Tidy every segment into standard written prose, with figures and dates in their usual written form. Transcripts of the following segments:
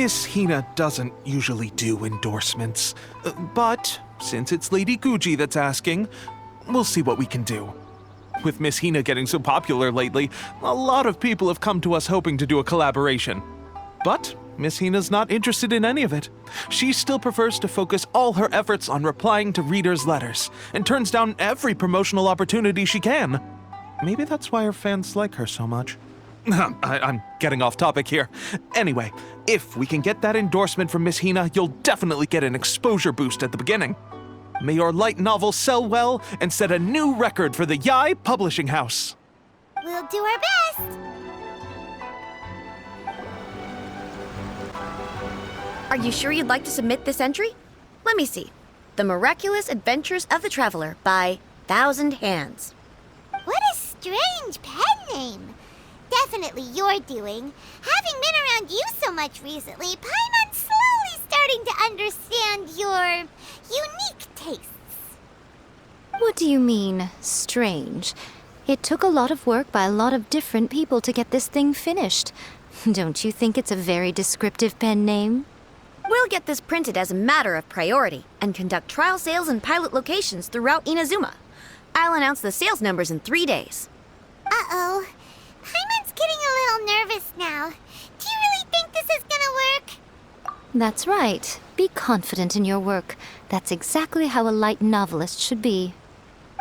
Miss Hina doesn't usually do endorsements, but since it's Lady Guji that's asking, we'll see what we can do. With Miss Hina getting so popular lately, a lot of people have come to us hoping to do a collaboration. But Miss Hina's not interested in any of it. She still prefers to focus all her efforts on replying to readers' letters, and turns down every promotional opportunity she can. Maybe that's why her fans like her so much. I'm getting off topic here. Anyway, if we can get that endorsement from Miss Hina, you'll definitely get an exposure boost at the beginning. May your light novel sell well and set a new record for the Yai Publishing House. We'll do our best. Are you sure you'd like to submit this entry? Let me see. The Miraculous Adventures of the Traveler by Thousand Hands. What a strange pen name. Definitely your doing. Having been around you so much recently, Paimon's slowly starting to understand your unique tastes. What do you mean, strange? It took a lot of work by a lot of different people to get this thing finished. Don't you think it's a very descriptive pen name? We'll get this printed as a matter of priority and conduct trial sales in pilot locations throughout Inazuma. I'll announce the sales numbers in 3 days. Uh-oh. Paimon's getting a little nervous now. Do you really think this is gonna work? That's right. Be confident in your work. That's exactly how a light novelist should be.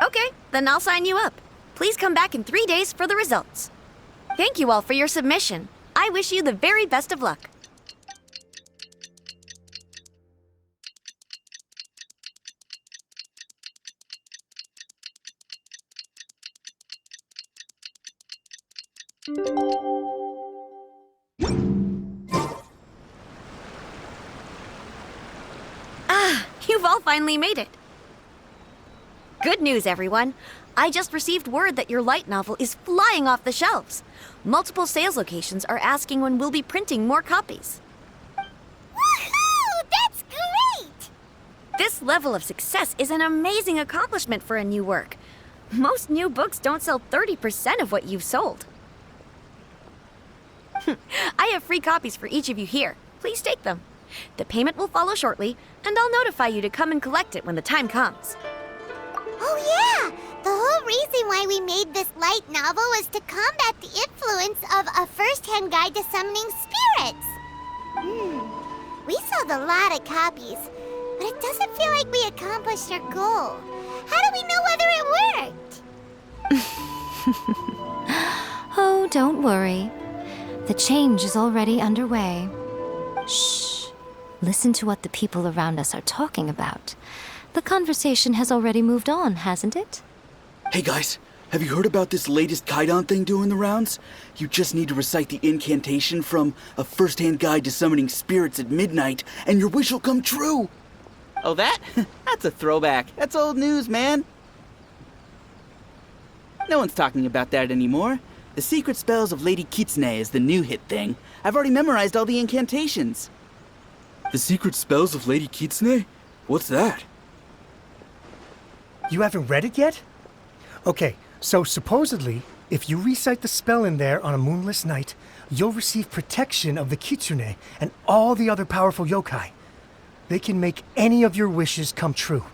Okay, then I'll sign you up. Please come back in 3 days for the results. Thank you all for your submission. I wish you the very best of luck. You've all finally made it. Good news, everyone. I just received word that your light novel is flying off the shelves. Multiple sales locations are asking when we'll be printing more copies. Woohoo! That's great! This level of success is an amazing accomplishment for a new work. Most new books don't sell 30% of what you've sold. I have free copies for each of you here. Please take them. The payment will follow shortly, and I'll notify you to come and collect it when the time comes. Oh yeah! The whole reason why we made this light novel was to combat the influence of a first-hand guide to summoning spirits. We sold a lot of copies, but it doesn't feel like we accomplished our goal. How do we know whether it worked? Oh, don't worry. The change is already underway. Shh. Listen to what the people around us are talking about. The conversation has already moved on, hasn't it? Hey guys, have you heard about this latest Kaidan thing doing the rounds? You just need to recite the incantation from A First-Hand Guide to Summoning Spirits at midnight, and your wish will come true! Oh, that? That's a throwback. That's old news, man. No one's talking about that anymore. The Secret Spells of Lady Kitsune is the new hit thing. I've already memorized all the incantations. The Secret Spells of Lady Kitsune? What's that? You haven't read it yet? Okay, so supposedly, if you recite the spell in there on a moonless night, you'll receive protection of the Kitsune and all the other powerful yokai. They can make any of your wishes come true.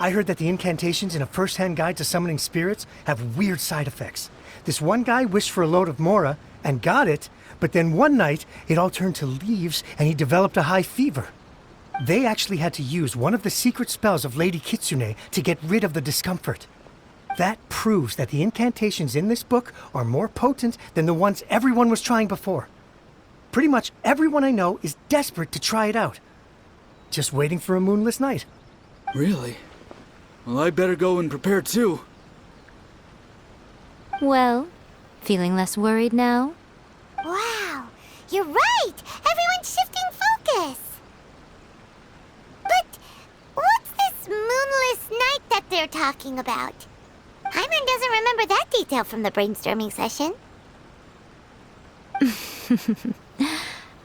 I heard that the incantations in A First-Hand Guide to Summoning Spirits have weird side effects. This one guy wished for a load of mora and got it, but then one night it all turned to leaves and he developed a high fever. They actually had to use one of the secret spells of Lady Kitsune to get rid of the discomfort. That proves that the incantations in this book are more potent than the ones everyone was trying before. Pretty much everyone I know is desperate to try it out. Just waiting for a moonless night. Really? Well, I better go and prepare too. Well, feeling less worried now? Wow, you're right! Everyone's shifting focus! But what's this moonless night that they're talking about? Hyman doesn't remember that detail from the brainstorming session.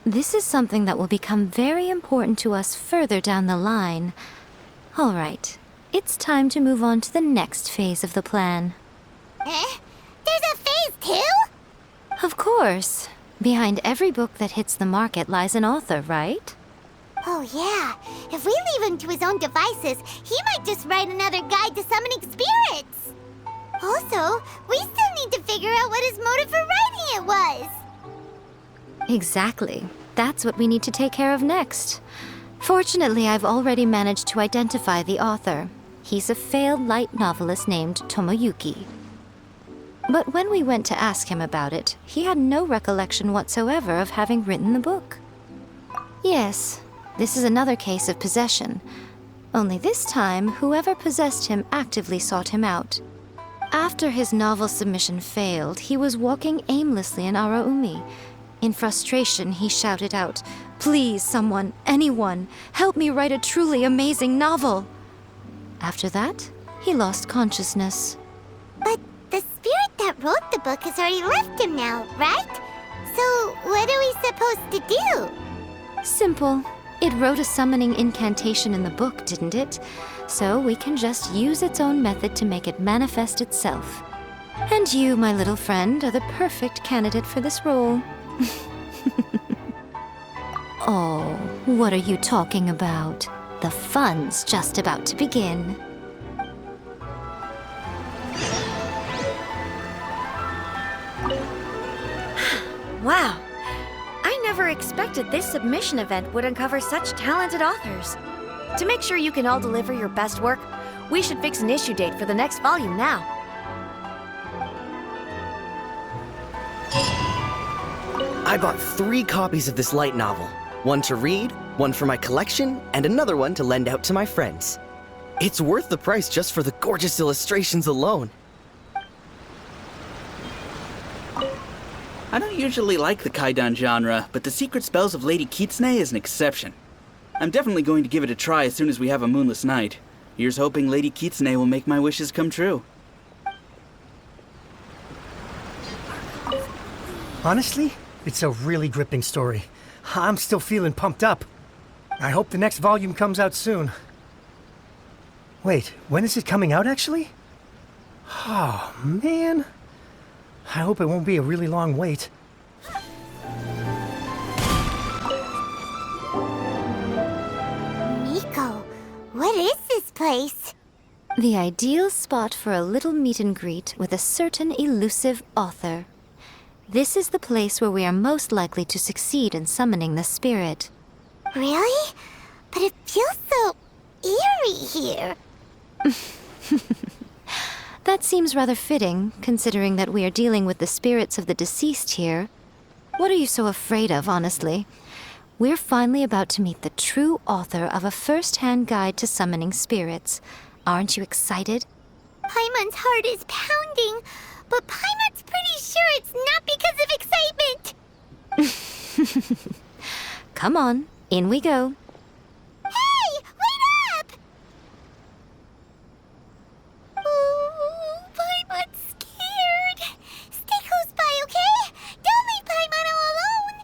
This is something that will become very important to us further down the line. All right, it's time to move on to the next phase of the plan. Eh? There's a phase 2? Of course. Behind every book that hits the market lies an author, right? Oh yeah, if we leave him to his own devices, he might just write another guide to summoning spirits. Also, we still need to figure out what his motive for writing it was. Exactly. That's what we need to take care of next. Fortunately, I've already managed to identify the author. He's a failed light novelist named Tomoyuki. But when we went to ask him about it, he had no recollection whatsoever of having written the book. Yes, this is another case of possession. Only this time, whoever possessed him actively sought him out. After his novel submission failed, he was walking aimlessly in Araumi. In frustration, he shouted out, "Please, someone, anyone, help me write a truly amazing novel." After that, he lost consciousness. But the spirit that wrote the book has already left him now, right? So what are we supposed to do? Simple. It wrote a summoning incantation in the book, didn't it? So we can just use its own method to make it manifest itself. And you, my little friend, are the perfect candidate for this role. Oh, what are you talking about? The fun's just about to begin. Wow. I never expected this submission event would uncover such talented authors. To make sure you can all deliver your best work, we should fix an issue date for the next volume now. I bought 3 copies of this light novel. One to read, one for my collection, and another one to lend out to my friends. It's worth the price just for the gorgeous illustrations alone. I don't usually like the Kaidan genre, but the secret spells of Lady Kitsune is an exception. I'm definitely going to give it a try as soon as we have a moonless night. Here's hoping Lady Kitsune will make my wishes come true. Honestly, it's a really gripping story. I'm still feeling pumped up. I hope the next volume comes out soon. Wait, when is it coming out actually? Oh, man. I hope it won't be a really long wait. Miko, what is this place? The ideal spot for a little meet and greet with a certain elusive author. This is the place where we are most likely to succeed in summoning the spirit. Really? But it feels so eerie here. That seems rather fitting, considering that we are dealing with the spirits of the deceased here. What are you so afraid of, honestly? We're finally about to meet the true author of a first-hand guide to summoning spirits. Aren't you excited? Paimon's heart is pounding, but Paimon's pretty sure it's not because of excitement. Come on, in we go. Hey, wait up! Oh, Paimon's scared. Stay close by, okay? Don't leave Paimon all alone.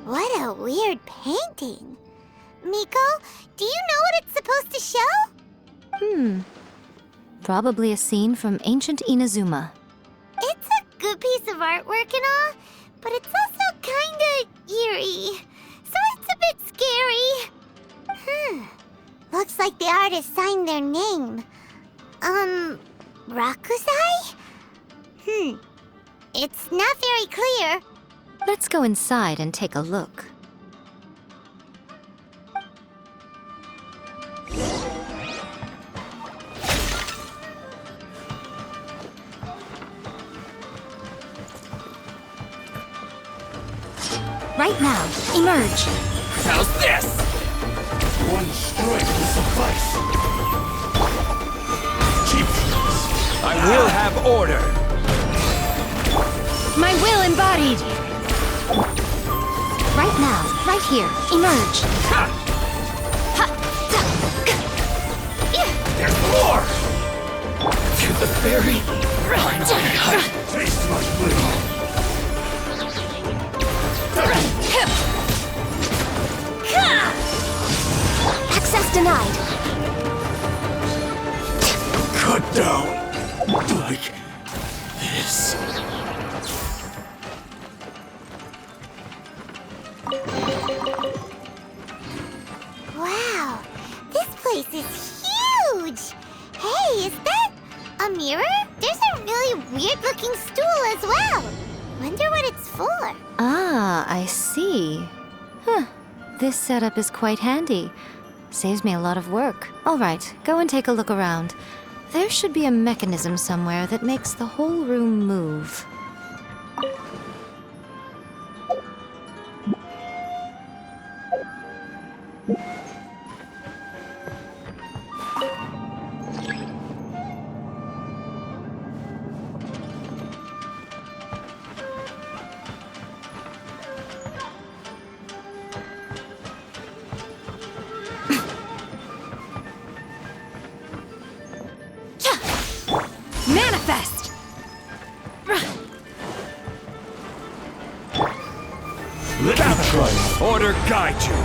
What a weird painting. Miko, do you know what it's supposed to show? Probably a scene from ancient Inazuma. It's a good piece of artwork and all, but it's also kinda eerie. So it's a bit scary. Looks like the artist signed their name. Rakusai? It's not very clear. Let's go inside and take a look. Right now, emerge. How's this? One strike will suffice. I will have order. My will embodied. right now, right here. Emerge. There's more! To the very final. Taste my blade! Access denied. Cut down! Like this. Wow, this place is huge! Hey, is that a mirror? There's a really weird-looking stool as well. Wonder what it's for. Ah, I see. Huh. This setup is quite handy. Saves me a lot of work. All right, go and take a look around. There should be a mechanism somewhere that makes the whole room move. Manifest! Let the order guide you.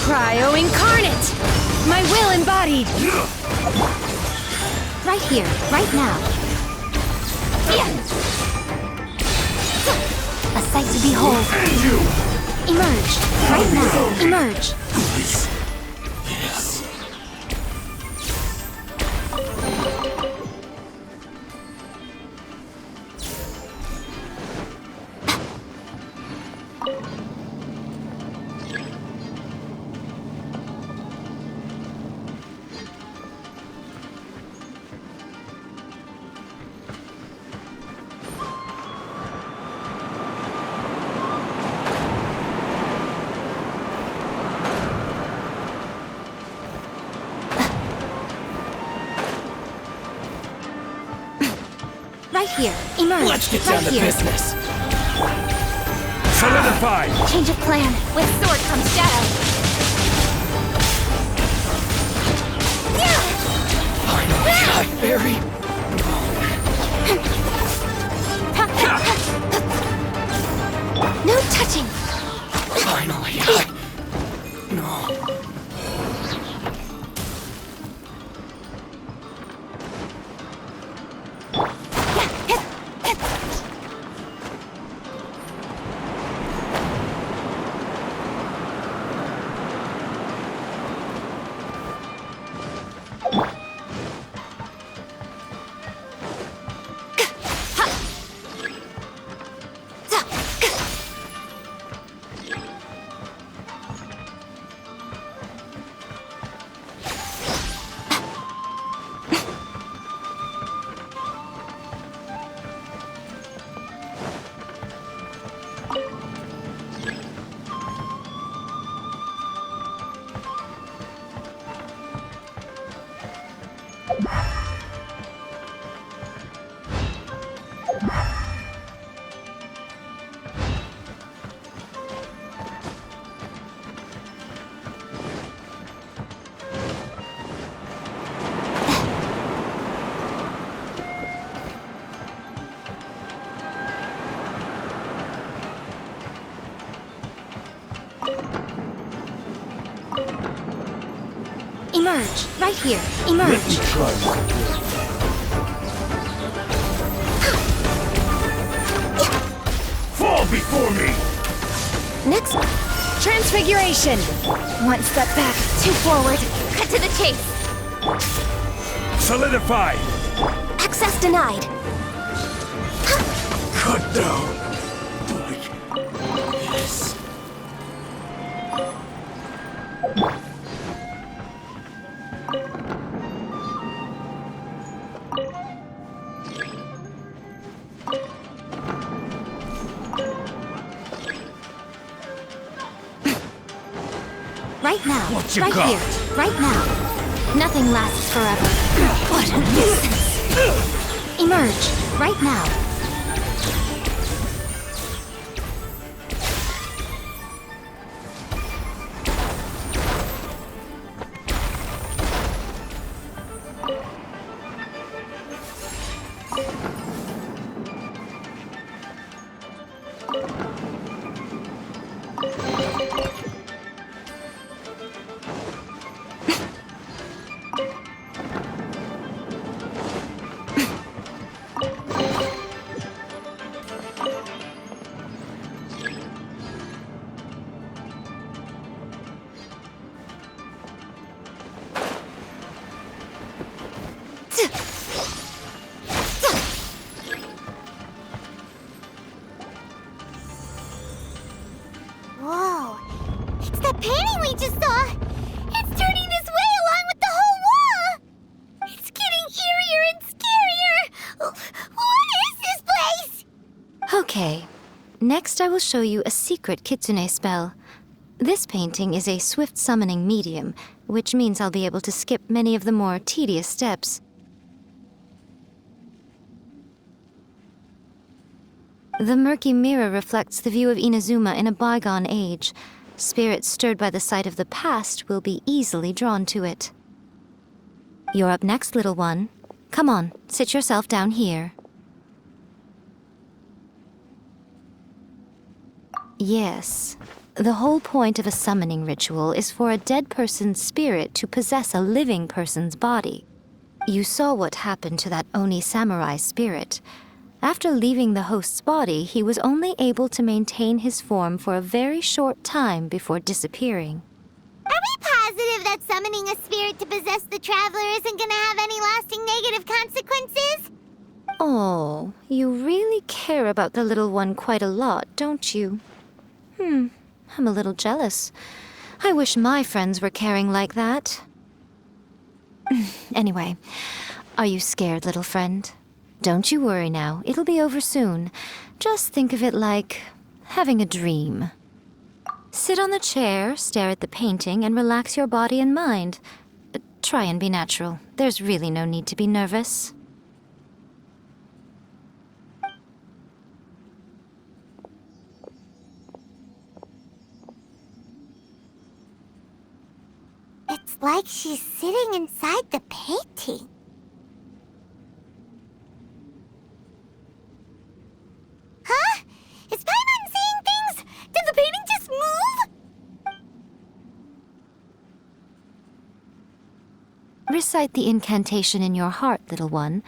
Cryo incarnate! My will embodied! Right here, right now. A sight to behold. And you! Emerge, right now. Emerge. Yes. Right here. Emerge. Let's get down right to here. business. Solidify! Change of plan. With sword comes shadow. Finally, I bury. No touching. Finally, no. Emerge. Right here. Let me Emerge. try my Fall before me! Next. Transfiguration! One step back, two forward. Cut to the chase. Solidify! Access denied. Cut down! Like this. Right now. What you right got? here. Right now. Nothing lasts forever. What a nuisance. Emerge. Right now. Whoa. It's the painting we just saw. It's turning this way along with the whole wall. It's getting eerier and scarier. What is this place? Okay. Next, I will show you a secret kitsune spell. This painting is a swift summoning medium, which means I'll be able to skip many of the more tedious steps. The murky mirror reflects the view of Inazuma in a bygone age. Spirits stirred by the sight of the past will be easily drawn to it. You're up next, little one. Come on, sit yourself down here. Yes. The whole point of a summoning ritual is for a dead person's spirit to possess a living person's body. You saw what happened to that Oni samurai spirit. After leaving the host's body, he was only able to maintain his form for a very short time before disappearing. Are we positive that summoning a spirit to possess the traveler isn't gonna have any lasting negative consequences? Oh, you really care about the little one quite a lot, don't you? I'm a little jealous. I wish my friends were caring like that. Anyway, are you scared, little friend? Don't you worry now, it'll be over soon. Just think of it like having a dream. Sit on the chair, stare at the painting, and relax your body and mind. Try and be natural. There's really no need to be nervous. It's like she's sitting inside the painting. Huh? Is Paimon seeing things? Did the painting just move? Recite the incantation in your heart, little one.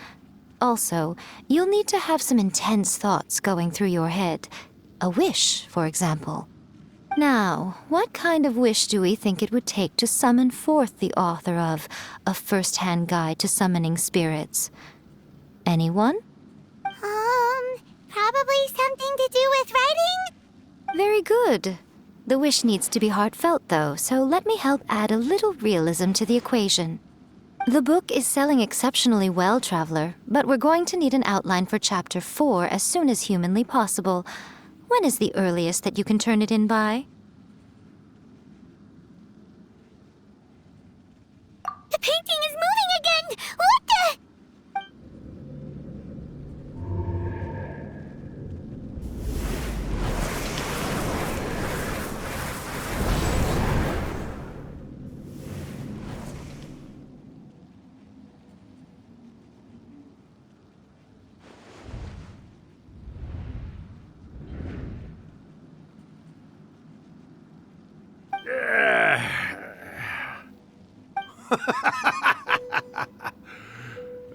Also, you'll need to have some intense thoughts going through your head. A wish, for example. Now, what kind of wish do we think it would take to summon forth the author of A First-Hand Guide to Summoning Spirits? Anyone? Probably something to do with writing? Very good. The wish needs to be heartfelt, though, so let me help add a little realism to the equation. The book is selling exceptionally well, Traveler, but we're going to need an outline for Chapter 4 as soon as humanly possible. When is the earliest that you can turn it in by? The painting is moving again! What the?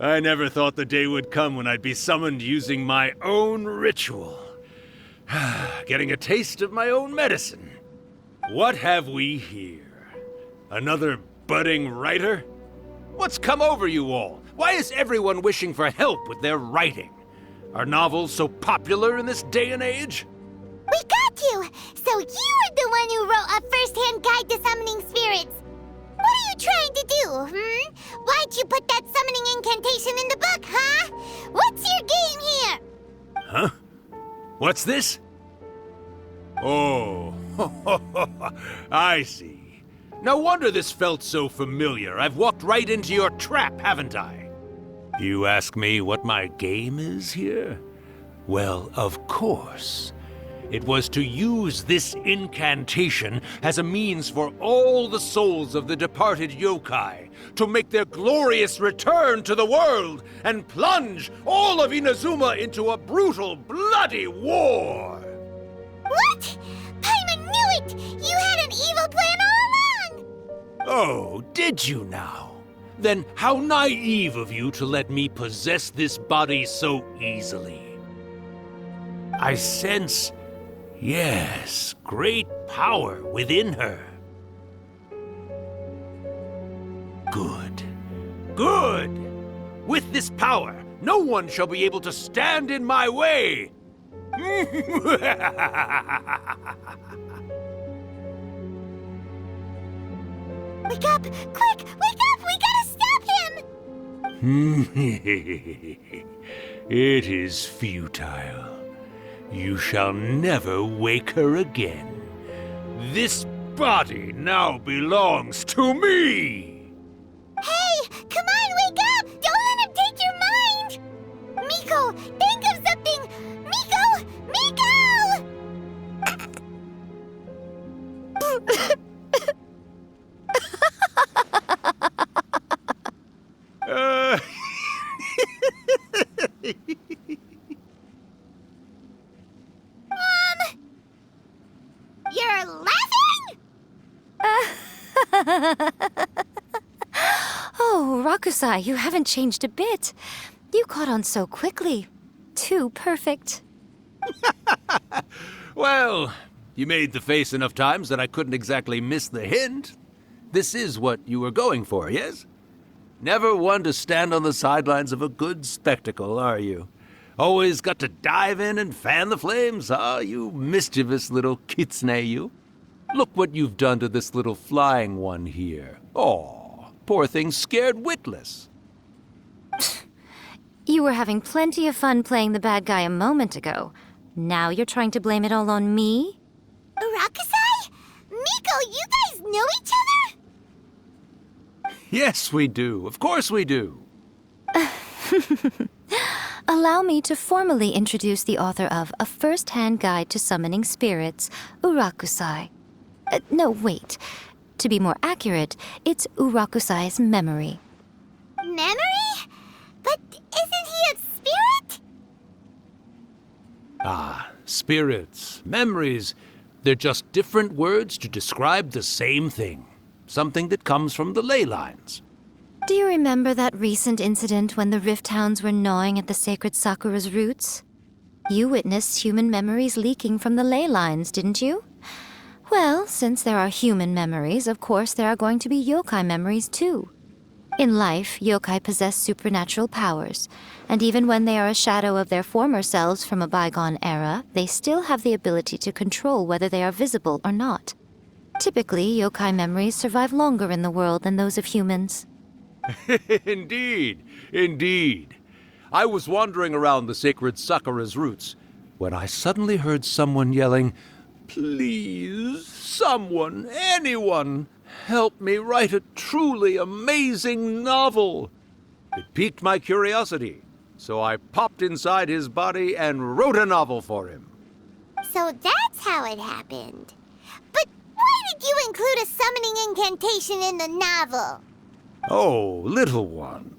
I never thought the day would come when I'd be summoned using my own ritual. Getting a taste of my own medicine. What have we here? Another budding writer? What's come over you all? Why is everyone wishing for help with their writing? Are novels so popular in this day and age? We got you! So you are the one who wrote A First-Hand Guide to Summoning Spirits. What are you trying to do, Why'd you put that summoning incantation in the book, huh? What's your game here? Huh? What's this? Oh, I see. No wonder this felt so familiar. I've walked right into your trap, haven't I? You ask me what my game is here? Well, of course. It was to use this incantation as a means for all the souls of the departed yokai to make their glorious return to the world and plunge all of Inazuma into a brutal, bloody war! What? Paimon knew it! You had an evil plan all along! Oh, did you now? Then how naive of you to let me possess this body so easily. I sense, yes, great power within her. Good. Good! With this power, no one shall be able to stand in my way! Wake up! Quick! Wake up! We gotta stop him! It is futile. You shall never wake her again. This body now belongs to me! Hey! Come on, wake up! Don't let him take your mind! Miko, think of something! Miko! Miko! You're laughing? Oh, Rakusai, you haven't changed a bit. You caught on so quickly. Too perfect. Well, you made the face enough times that I couldn't exactly miss the hint. This is what you were going for, yes? Never one to stand on the sidelines of a good spectacle, are you? Always got to dive in and fan the flames, huh? You mischievous little kitsune, you. Look what you've done to this little flying one here. Aw, poor thing scared witless. You were having plenty of fun playing the bad guy a moment ago. Now you're trying to blame it all on me? Rakusai? Miko, you guys know each other? Yes, we do. Of course we do. Allow me to formally introduce the author of A First-Hand Guide to Summoning Spirits, Urakusai. No, wait. To be more accurate, it's Urakusai's memory. Memory? But isn't he a spirit? Ah, spirits, memories. They're just different words to describe the same thing. Something that comes from the ley lines. Do you remember that recent incident when the Rift Hounds were gnawing at the sacred Sakura's roots? You witnessed human memories leaking from the ley lines, didn't you? Well, since there are human memories, of course there are going to be yokai memories too. In life, yokai possess supernatural powers, and even when they are a shadow of their former selves from a bygone era, they still have the ability to control whether they are visible or not. Typically, yokai memories survive longer in the world than those of humans. Indeed, indeed. I was wandering around the sacred Sakura's roots when I suddenly heard someone yelling, "Please, someone, anyone, help me write a truly amazing novel." It piqued my curiosity, so I popped inside his body and wrote a novel for him. So that's how it happened. But why did you include a summoning incantation in the novel? Oh, little one.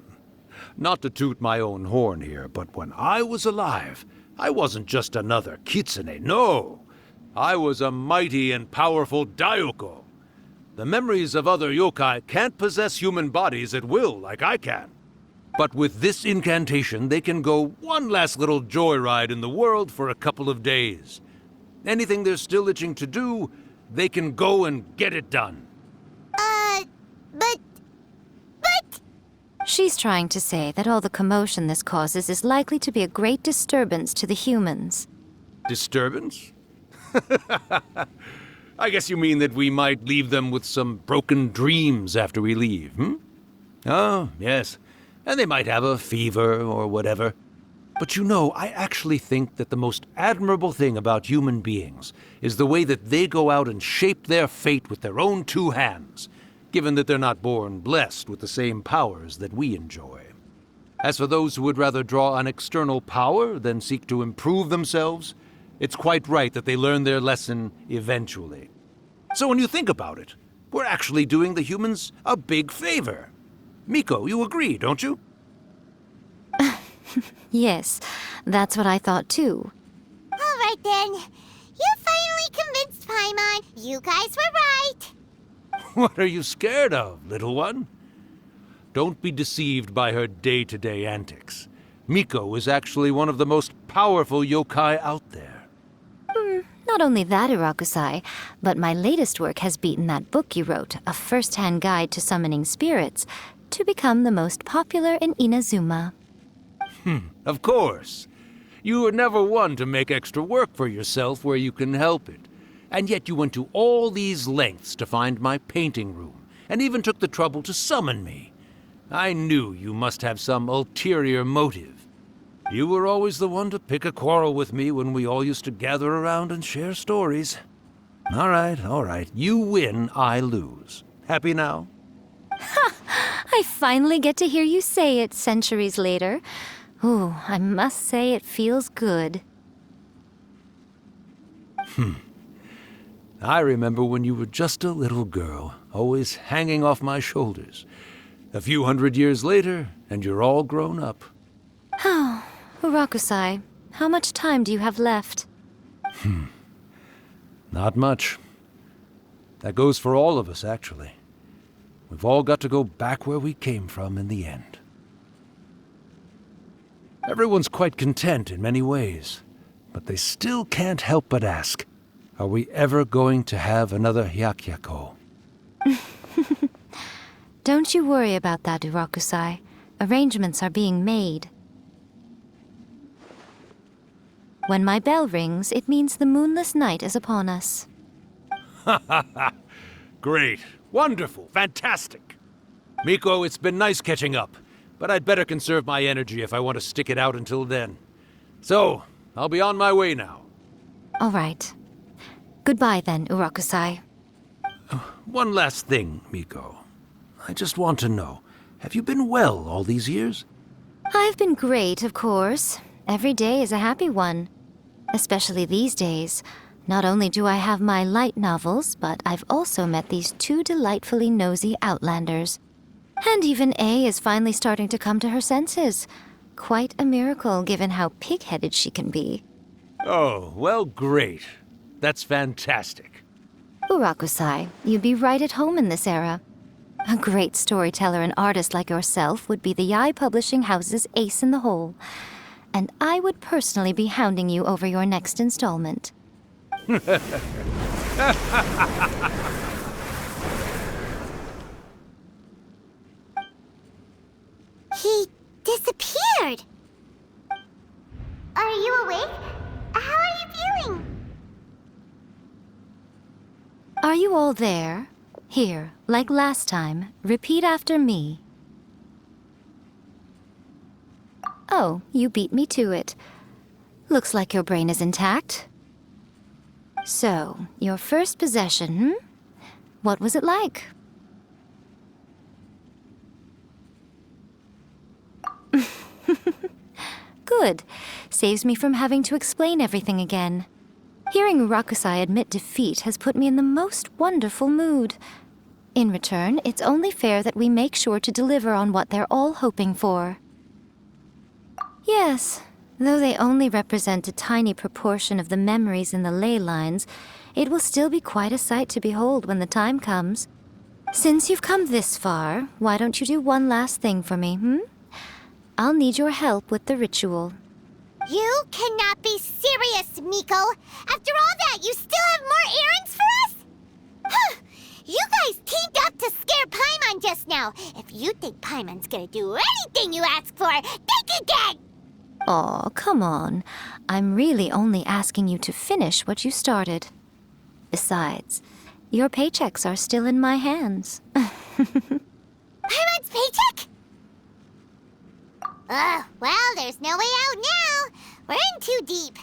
Not to toot my own horn here, but when I was alive, I wasn't just another kitsune, no. I was a mighty and powerful daiyoko. The memories of other yokai can't possess human bodies at will like I can. But with this incantation, they can go one last little joyride in the world for a couple of days. Anything they're still itching to do, they can go and get it done. But... She's trying to say that all the commotion this causes is likely to be a great disturbance to the humans. Disturbance? I guess you mean that we might leave them with some broken dreams after we leave, hmm? Oh, yes. And they might have a fever or whatever. But you know, I actually think that the most admirable thing about human beings is the way that they go out and shape their fate with their own two hands, given that they're not born blessed with the same powers that we enjoy. As for those who would rather draw on external power than seek to improve themselves, it's quite right that they learn their lesson eventually. So when you think about it, we're actually doing the humans a big favor. Miko, you agree, don't you? Yes, that's what I thought too. All right then. You finally convinced Paimon. You guys were right. What are you scared of, little one? Don't be deceived by her day-to-day antics. Miko is actually one of the most powerful yokai out there. Not only that, Urakusai, but my latest work has beaten that book you wrote, A First-Hand Guide to Summoning Spirits, to become the most popular in Inazuma. Of course. You were never one to make extra work for yourself where you can help it. And yet you went to all these lengths to find my painting room, and even took the trouble to summon me. I knew you must have some ulterior motive. You were always the one to pick a quarrel with me when we all used to gather around and share stories. All right. You win, I lose. Happy now? I finally get to hear you say it centuries later. Ooh, I must say it feels good. I remember when you were just a little girl, always hanging off my shoulders. A few hundred years later, and you're all grown up. Oh, Urakusai, how much time do you have left? Not much. That goes for all of us, actually. We've all got to go back where we came from in the end. Everyone's quite content in many ways, but they still can't help but ask, are we ever going to have another Hyakyako? Don't you worry about that, Urakusai. Arrangements are being made. When my bell rings, it means the moonless night is upon us. Great. Wonderful. Fantastic. Miko, it's been nice catching up, but I'd better conserve my energy if I want to stick it out until then. So, I'll be on my way now. All right. Goodbye then, Urakusai. One last thing, Miko. I just want to know, have you been well all these years? I've been great, of course. Every day is a happy one. Especially these days. Not only do I have my light novels, but I've also met these two delightfully nosy outlanders. And even A is finally starting to come to her senses. Quite a miracle, given how pig-headed she can be. Oh, well, great. That's fantastic. Urakusai, you'd be right at home in this era. A great storyteller and artist like yourself would be the Yae Publishing House's ace in the hole. And I would personally be hounding you over your next installment. He disappeared. Are you awake? How are you feeling? Are you all there? Here, like last time, repeat after me. Oh, you beat me to it. Looks like your brain is intact. So, your first possession, What was it like? Good. Saves me from having to explain everything again. Hearing Urakusai admit defeat has put me in the most wonderful mood. In return, it's only fair that we make sure to deliver on what they're all hoping for. Yes, though they only represent a tiny proportion of the memories in the ley lines, it will still be quite a sight to behold when the time comes. Since you've come this far, why don't you do one last thing for me, I'll need your help with the ritual. You cannot be serious, Miko! After all that, you still have more errands for us? Huh! You guys teamed up to scare Paimon just now. If you think Paimon's gonna do anything you ask for, think again! Aw, come on. I'm really only asking you to finish what you started. Besides, your paychecks are still in my hands. Paimon's paycheck? Well, there's no way out now. We're in too deep.